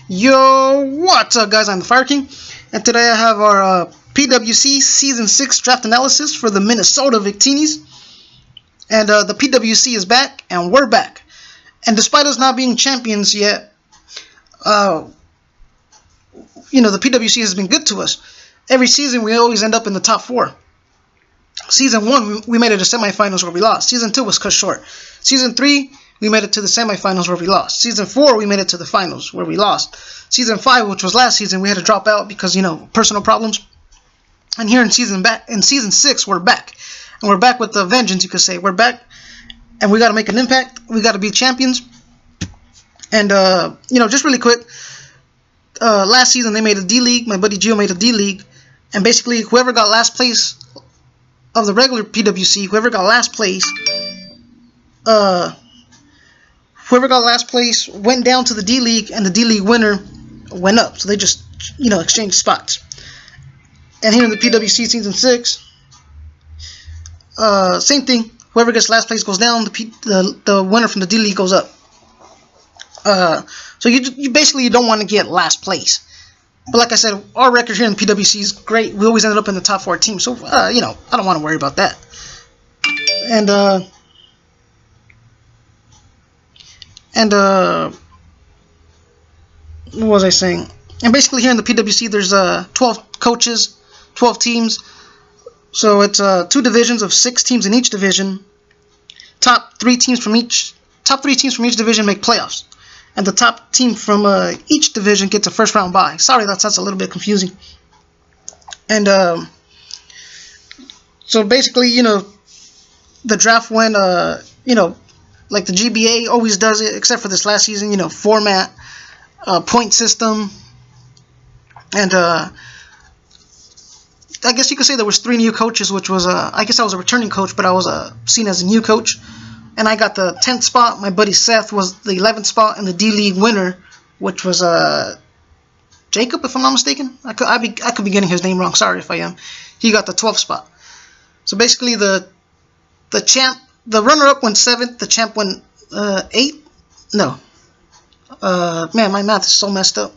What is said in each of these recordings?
Yo, what's up guys, I'm the Fire King, and today I have our PWC Season 6 draft analysis for the Minnesota Victinis. And the PWC is back, and we're back. And despite us not being champions yet, the PWC has been good to us. Every season we always end up in the top 4. Season 1 we made it to semifinals where we lost. Season 2 was cut short. Season 3 we made it to the semifinals where we lost. Season 4 we made it to the finals where we lost. Season 5, which was last season, we had to drop out because personal problems. And here in season 6 we're back. And we're back with the vengeance, you could say. We're back and we got to make an impact. We got to be champions. And just really quick, last season they made a D-League. My buddy Gio made a D-League. And basically whoever got last place of the regular PWC, whoever got last place went down to the D-League, and the D-League winner went up. So they just, exchanged spots. And here in the PWC Season 6, same thing. Whoever gets last place goes down. The winner from the D-League goes up. So you basically don't want to get last place. But like I said, our record here in the PWC is great. We always ended up in the top 4 teams. So, I don't want to worry about that. And what was I saying? And basically here in the PWC there's 12 coaches, 12 teams. So it's 2 divisions of 6 teams in each division. Top 3 teams from each division make playoffs. And the top team from each division gets a first round bye. Sorry, that's a little bit confusing. And so basically, the draft went, like the GBA always does it, except for this last season, format, point system. And I guess you could say there was 3 new coaches, which was, I guess I was a returning coach, but I was seen as a new coach. And I got the 10th spot. My buddy Seth was the 11th spot, and the D-League winner, which was Jacob, if I'm not mistaken. I could be getting his name wrong. Sorry if I am. He got the 12th spot. So basically, the runner-up went 7th. The champ went 8th. No. Man, my math is so messed up.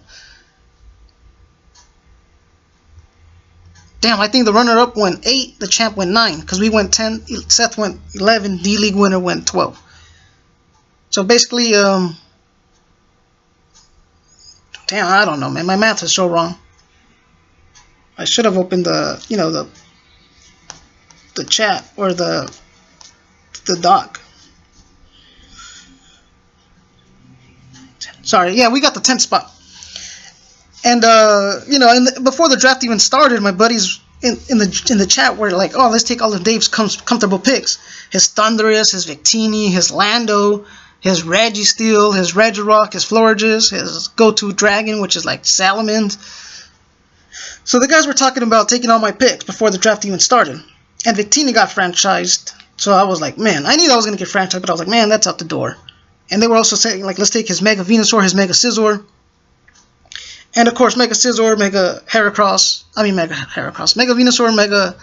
Damn, I think the runner-up went 8, the champ went 9, because we went 10, Seth went 11, D-League winner went 12. So basically, damn, I don't know, man. My math is so wrong. I should have opened the chat or the doc. Sorry, yeah, we got the 10th spot. And before the draft even started, my buddies in the chat were like, "Oh, let's take all of Dave's comfortable picks: his Thunderous, his Victini, his Lando, his Registeel, his Regirock, his Florges, his go-to Dragon, which is like Salamence." So the guys were talking about taking all my picks before the draft even started, and Victini got franchised. So I was like, man, I knew I was gonna get franchised, but I was like, man, that's out the door. And they were also saying like, let's take his Mega Venusaur, his Mega Scizor. And of course, Mega Scizor, Mega Venusaur, Mega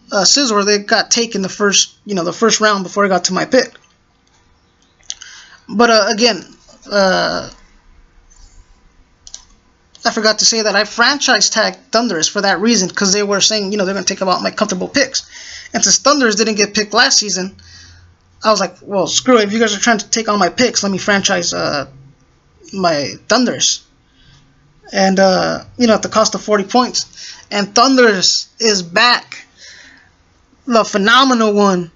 Scizor, they got taken the first round before I got to my pick. But again, I forgot to say that I franchise tagged Thunderous for that reason, because they were saying, they're going to take about my comfortable picks. And since Thunderous didn't get picked last season, I was like, well, screw it. If you guys are trying to take all my picks, let me franchise my Thunderous. And, at the cost of 40 points. And Thunderous is back. The phenomenal one.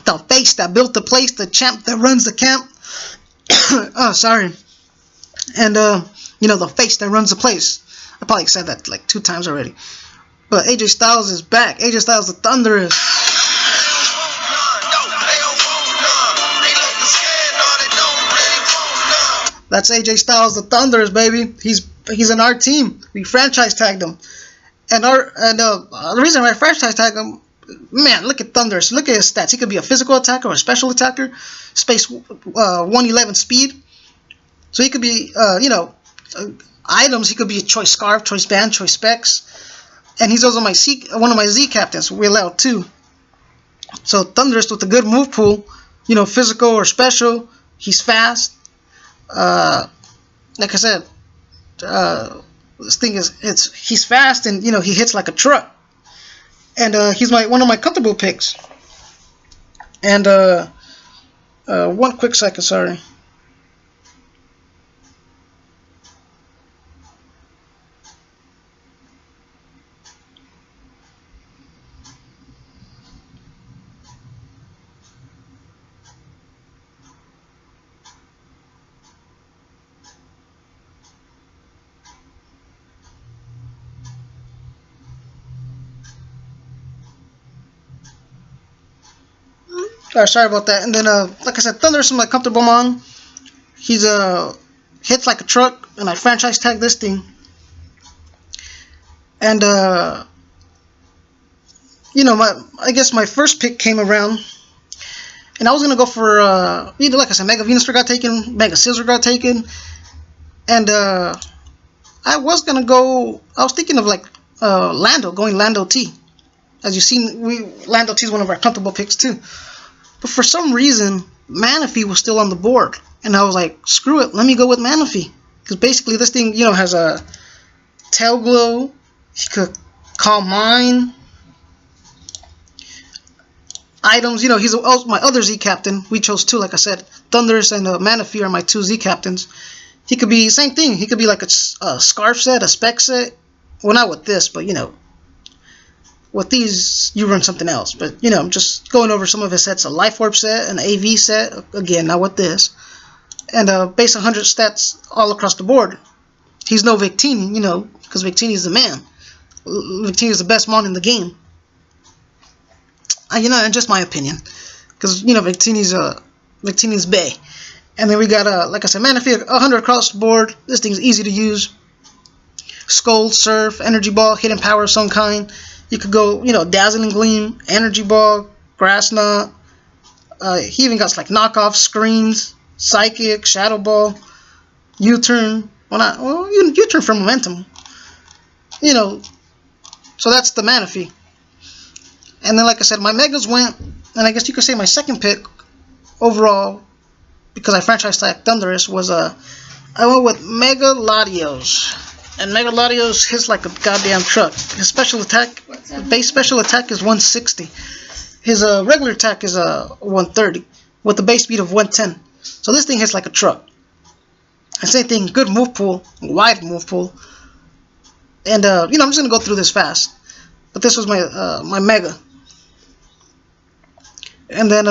The face that built the place. The champ that runs the camp. Oh, sorry. And, the face that runs the place. I probably said that like 2 times already. But AJ Styles is back. AJ Styles the Thunderous. That's AJ Styles, the Thunderous, baby. He's in our team. We franchise tagged him, and the reason I franchise tagged him, man, look at Thunderous. Look at his stats. He could be a physical attacker or a special attacker. Space 111 speed. So he could be, items. He could be a choice scarf, choice band, choice specs, and he's also one of my Z captains. We're allowed 2. So Thunderous with a good move pool, physical or special. He's fast. like I said, this thing he's fast, and you know, he hits like a truck. And he's one of my comfortable picks. And one quick second, sorry. Alright, sorry about that. And then, like I said, Thunderous is my comfortable mon. He's hits like a truck, and I franchise tag this thing. And you know, I guess my first pick came around, and I was gonna go for either, like I said, Mega Venusaur got taken, Mega Scizor got taken, and I was thinking of like going Lando T. As you've seen, Lando T is one of our comfortable picks too. But for some reason, Manaphy was still on the board, and I was like, screw it, let me go with Manaphy, because basically this thing, you know, has a Tail Glow. He could Calm Mind. Items, you know, he's my other Z captain. We chose two, like I said. Thunderous and Manaphy are my two Z captains. He could be same thing. He could be like a Scarf set, a Spec set. Well, not with this, but you know, with these you run something else. But you know, I'm just going over some of his sets: a Life Orb set, an AV set. Again, not with this, and base 100 stats all across the board. He's no Victini, you know, because Victini is the man. Victini is the best mon in the game. You know, and just my opinion, because you know, Victini's Bay. And then we got like I said, Manaphy 100 across the board. This thing's easy to use. Scold, Surf, Energy Ball, Hidden Power of some kind. You could go, you know, Dazzling Gleam, Energy Ball, Grass Knot. He even got like knockoff screens, Psychic, Shadow Ball, U-turn. U-turn for momentum. You know, so that's the Manaphy. And then, like I said, my Megas went, and I guess you could say my second pick overall, because I franchise tagged Thunderous, was I went with Mega Latios. And Mega Latios hits like a goddamn truck. His special attack, base special attack is 160. His regular attack is 130, with the base speed of 110. So this thing hits like a truck. And same thing, good move pool, wide move pool. And you know, I'm just gonna go through this fast. But this was my my Mega. And then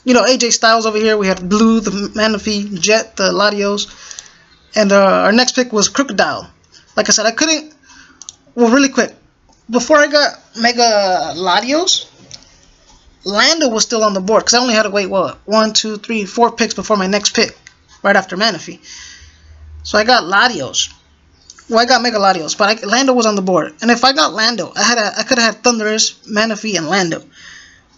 you know, AJ Styles over here. We had Blue, the Manaphy, Jet, the Latios. And our next pick was Crocodile. Like I said, I couldn't. Well, really quick, before I got Mega Latios, Lando was still on the board, because I only had to wait, what, 1, 2, 3, 4 picks before my next pick, right after Manaphy. So I got Latios. Well, I got Mega Latios, but Lando was on the board. And if I got Lando, I could have had Thunderous, Manaphy, and Lando.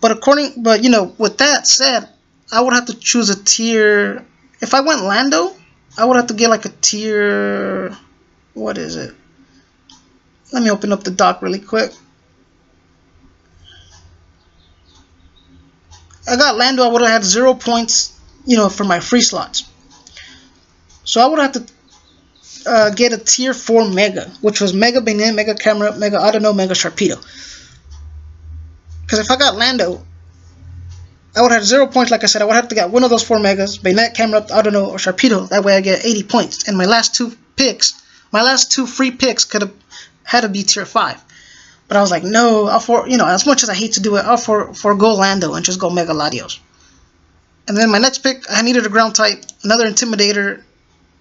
But you know, with that said, I would have to choose a tier. If I went Lando, I would have to get like a tier. What is it? Let me open up the doc really quick. I got Lando. I would have had 0 points, you know, for my free slots. So I would have to get a tier 4 Mega, which was Mega Bayonet, Mega Camera, Mega Audino, Mega Sharpedo. Because if I got Lando, I would have 0 points. Like I said, I would have to get one of those 4 Megas, Bayonet, Camera, Audino, or Sharpedo. That way I get 80 points. And my last two free picks could have had to be tier 5. But I was like, no, you know, as much as I hate to do it, I'll forego Lando and just go Mega Latios. And then my next pick, I needed a ground type, another Intimidator,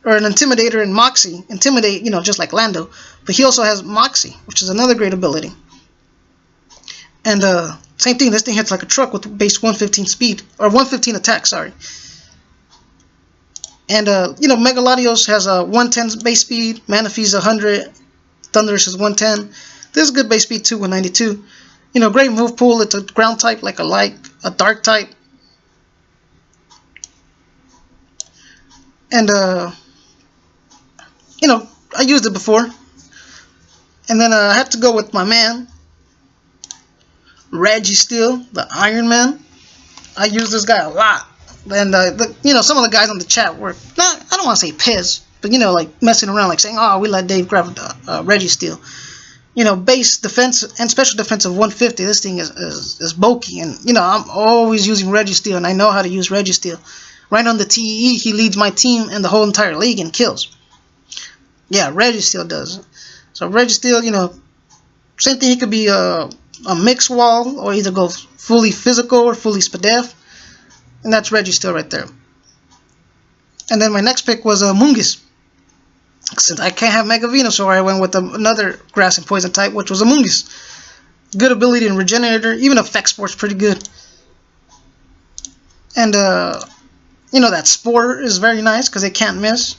or an Intimidator and Moxie. Intimidate, you know, just like Lando. But he also has Moxie, which is another great ability. And same thing, this thing hits like a truck with base 115 speed, or 115 attack, sorry. And, you know, Mega Latios has a 110 base speed, Manaphy's 100, Thunderous is 110. This is good base speed too, 192. You know, great move pool. It's a ground type, like a dark type. And, you know, I used it before. And then I had to go with my man, Reggie Steel, the Iron Man. I use this guy a lot. And some of the guys on the chat were not, I don't want to say pissed, but like messing around, like saying, "Oh, we let Dave grab Registeel." Base defense and special defense of 150. This thing is bulky, and I'm always using Registeel, and I know how to use Registeel. Right on the TEE, he leads my team and the whole entire league in kills. Yeah, Registeel does. So Registeel, same thing. He could be a mixed wall, or either go fully physical or fully SPDF, and that's Registeel right there. And then my next pick was Mungus. Since I can't have Mega Venusaur, I went with another grass and poison type, which was a Mungus. Good ability in Regenerator, even Effect Sport's pretty good. And that Spore is very nice because it can't miss.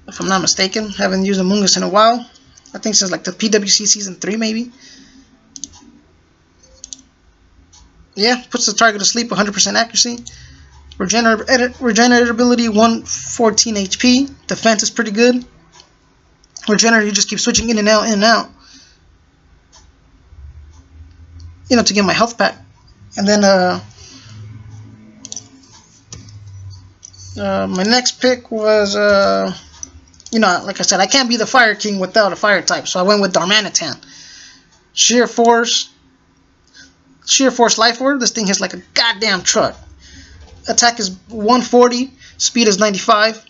If I'm not mistaken, haven't used a Mungus in a while. I think since like the PWC Season 3 maybe. Yeah, puts the target to sleep, 100% accuracy. Regenerator ability, 114 HP. Defense is pretty good. Regenerator, you just keep switching in and out, to get my health back. And then my next pick was like I said, I can't be the Fire King without a fire type, so I went with Darmanitan. Sheer Force Life Orb. This thing hits like a goddamn truck. Attack is 140, speed is 95,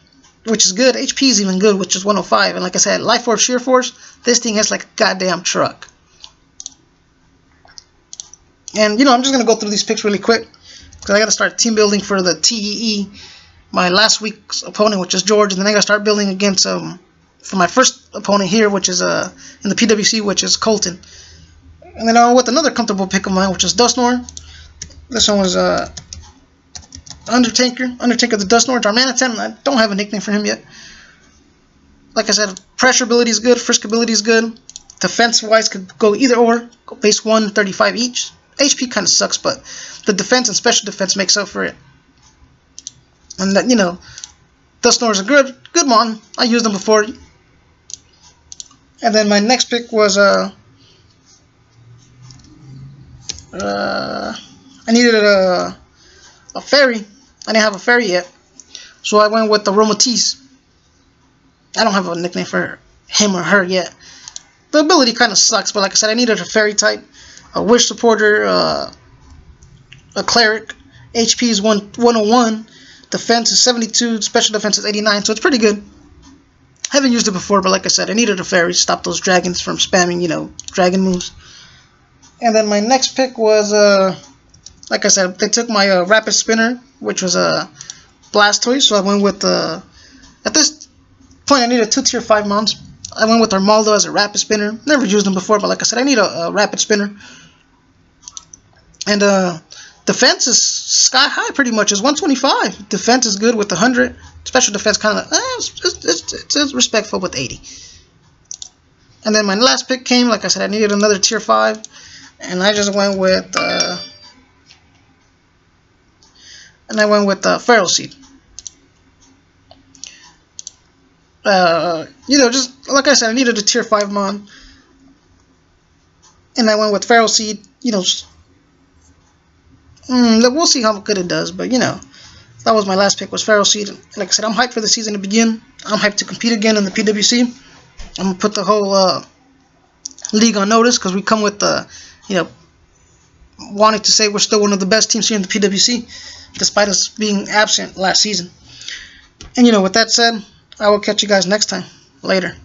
which is good. HP is even good, which is 105. And like I said, Life Orb, Sheer Force, this thing hits like a goddamn truck. And I'm just gonna go through these picks really quick because I gotta start team building for the TEE, my last week's opponent, which is George, and then I gotta start building against for my first opponent here, which is in the PWC, which is Colton. And then I went with another comfortable pick of mine, which is Dusknoir. This one was Undertaker the Dusknoir, Darmanitan. I don't have a nickname for him yet. Like I said, pressure ability is good, frisk ability is good. Defense wise could go either or. Go base 135 each. HP kind of sucks, but the defense and special defense makes up for it. And that Dusknoir is a good mon. I used them before. And then my next pick was I needed a fairy. I didn't have a fairy yet, so I went with the Romotis. I don't have a nickname for him or her yet. The ability kind of sucks, but like I said, I needed a fairy type, a wish supporter, a cleric. HP is 101, defense is 72, special defense is 89, so it's pretty good. I haven't used it before, but like I said, I needed a fairy to stop those dragons from spamming, dragon moves. And then my next pick was like I said, they took my Rapid Spinner, which was a Blastoise, so I went with at this point I needed 2 tier 5 mons. I went with Armaldo as a Rapid Spinner. Never used them before, but like I said, I need a Rapid Spinner. And defense is sky high pretty much. It's 125. Defense is good with 100. Special defense kind of it's respectful with 80. And then my last pick came, like I said, I needed another tier 5, and I just went with Feral Seed. Just like I said, I needed a tier 5 mon, and I went with Feral Seed. We'll see how good it does, but that was my last pick, was Feral Seed. Like I said, I'm hyped for the season to begin. I'm hyped to compete again in the PWC. I'm gonna put the whole league on notice because we come with wanting to say we're still one of the best teams here in the PWC, despite us being absent last season. And with that said, I will catch you guys next time. Later.